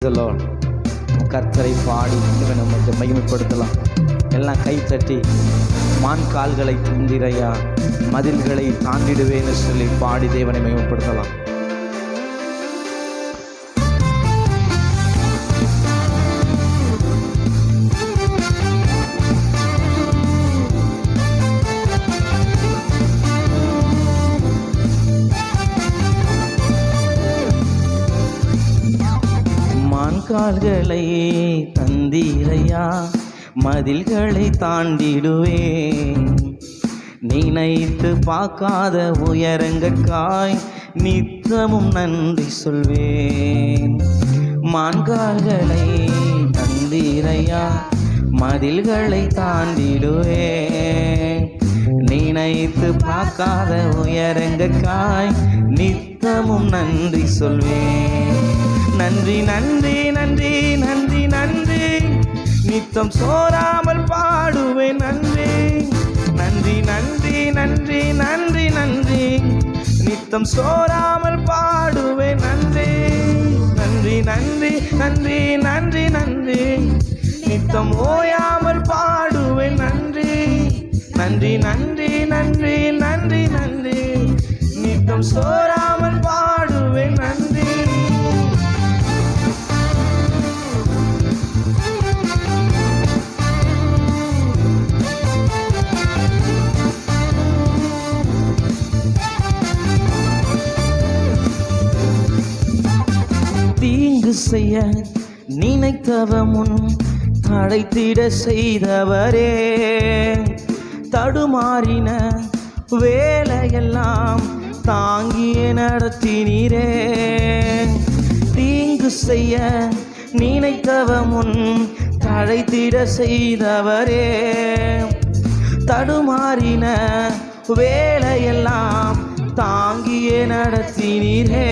கர்த்தரை பாடி நமக்கு மகிமைப்படுத்தலாம். எல்லாம் கை தட்டி மான் கால்களை தந்திரையா மதில்களை தாண்டிடுவேன்னு சொல்லி பாடி தேவனை மகிமைப்படுத்தலாம். கால்களை தந்தீரையா மதில்களை தாண்டிடுவேன். நினைத்து பார்க்காத உயரங்கற்காய் நித்தமும் நன்றி சொல்வேன். மான்கால்களை தந்தீரையா மதில்களை தாண்டிடுவேன். நினைத்து பார்க்காத உயரங்கற்காய் நித்தமும் நன்றி சொல்வேன். நன்றி நன்றி நன்றி நன்றி நன்றி நித்தம் சோராமல் பாடுவேன். நன்றி நன்றி நன்றி நன்றி நன்றி நன்றி நித்தம் சோராமல் பாடுவேன். நன்றி நன்றி நன்றி நன்றி நன்றி நன்றி நித்தம் ஓயாமல் பாடுவேன். நன்றி நன்றி நன்றி நன்றி நன்றி நன்றி நித்தம் சோராமல் பாடுவேன். நன்றி தீங்கு செய்ய நினைத்தவ முன் தடைத்திட செய்தவரே. தடுமாறின வேலையெல்லாம் தாங்கிய நடத்தினீரே. தீங்கு செய்ய நினைத்தவ முன் தடைத்திட செய்தவரே. தடுமாறின வேலையெல்லாம் தாங்கிய நடத்தினீரே.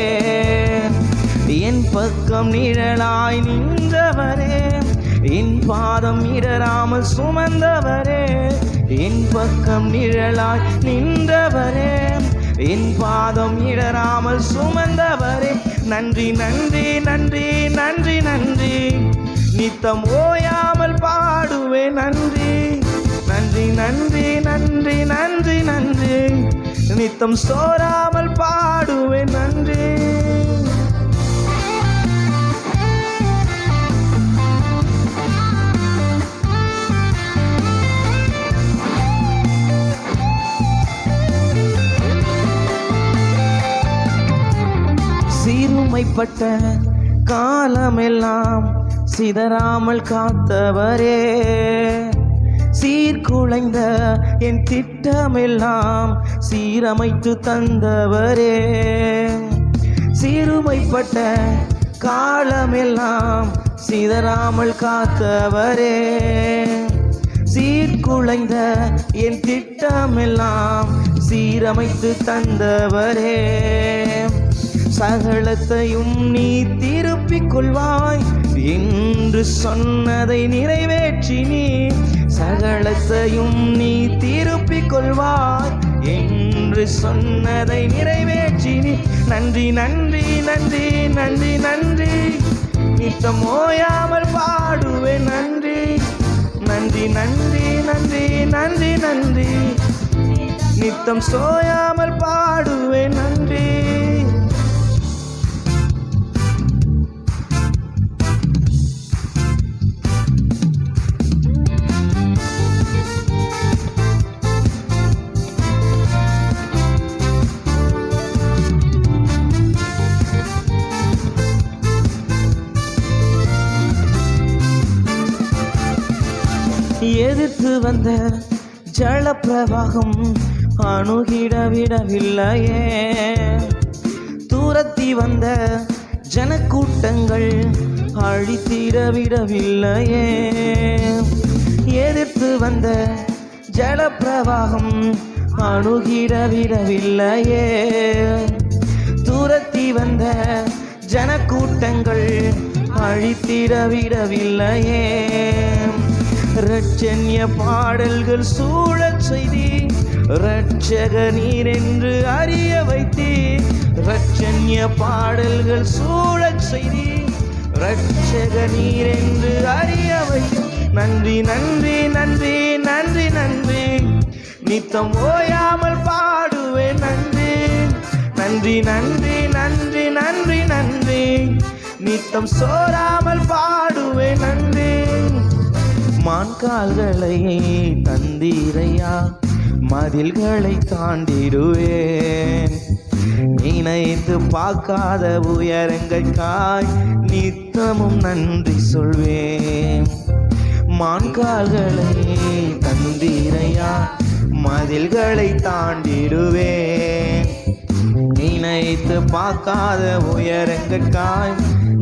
என் பக்கம் நிழலாய் நின்றவரே, என் பாதம் இடராமல் சுமந்தவரே. என் பக்கம் நிழலாய் நின்றவரே, என் பாதம் இடராமல் சுமந்தவரே. நன்றி நன்றி நன்றி நன்றி நன்றி நித்தம் ஓயாமல் பாடுவேன். நன்றி நன்றி நன்றி நன்றி நன்றி நன்றி நித்தம் சோராமல் பாடுவேன். நன்றி சிறுமைப்பட்ட காலமெல்லாம் சிதறாமல் காத்தவரே. சீர்குலைந்த என் திட்டமெல்லாம் சீரமைத்து தந்தவரே. சிறுமைப்பட்ட காலமெல்லாம் சிதறாமல் காத்தவரே. சீர்குலைந்த என் திட்டமெல்லாம் சீரமைத்து தந்தவரே. சகலத்தையும் நீ திருப்பிக் கொள்வாய் என்று சொன்னதை நிறைவேற்றி நீ. சகலத்தையும் நீ திருப்பிக் கொள்வாய் என்று சொன்னதை நிறைவேற்றி நீ. நன்றி நன்றி நன்றி நன்றி நன்றி நித்தம் ஓயாமல் பாடுவேன். நன்றி நன்றி நன்றி நன்றி நன்றி நன்றி நித்தம் சோயாமல் பாடுவேன். நன்றி எதிர்த்து வந்த ஜலப்பிரவாகம் அணுகிட விடவில்லையே. தூரத்தி வந்த ஜனக்கூட்டங்கள் அழித்திட விடவில்லையே. எதிர்த்து வந்த ஜலப்பிரவாகம் அணுகிட விடவில்லையே. தூரத்தி வந்த ஜனக்கூட்டங்கள் அழித்திட விடவில்லையே. இரட்சண்ய பாடல்கள் சூழச் செய்தி இரட்சக நீர் என்று அறிய வைத்தீர். இரட்சண்ய பாடல்கள் சூழச் செய்தி இரட்சக நீர் என்று அறியவை. நன்றி நன்றி நன்றி நன்றி நன்றி, நித்தம் ஓயாமல் பாடுவேன் நன்றி. நன்றி நன்றி நன்றி நன்றி நன்றி, நித்தம் சோராமல் பாடுவேன் நன்றி. மான்கால்களை தந்தீரையா, மதில்களை தாண்டிடுவேன். நினைத்து பார்க்காத உயரங்களுக்காய் நித்தமும் நன்றி சொல்வேன். மான்கால்களை தந்தீரையா, மதில்களை தாண்டிடுவேன். நினைத்து பார்க்காத உயரங்களுக்காய்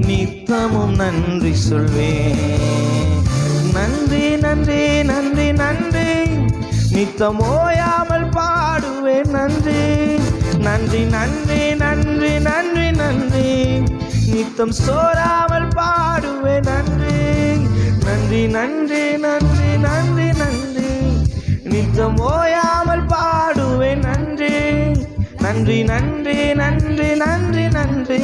நித்தமும் நன்றி சொல்வேன். நன்றி நன்றி நன்றி நன்றி, நித்தம் ஓயாமல் பாடுவேன் நன்றி. நன்றி நன்றி நன்றி நன்றி நன்றி, நித்தம் சோராமல் பாடுவேன் நன்றி. நன்றி நன்றி நன்றி நன்றி நன்றி, நித்தம் ஓயாமல் பாடுவேன் நன்றி. நன்றி நன்றி நன்றி நன்றி நன்றி,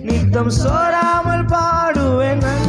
நித்தம் சோராமல் பாடுவேன் நன்றி.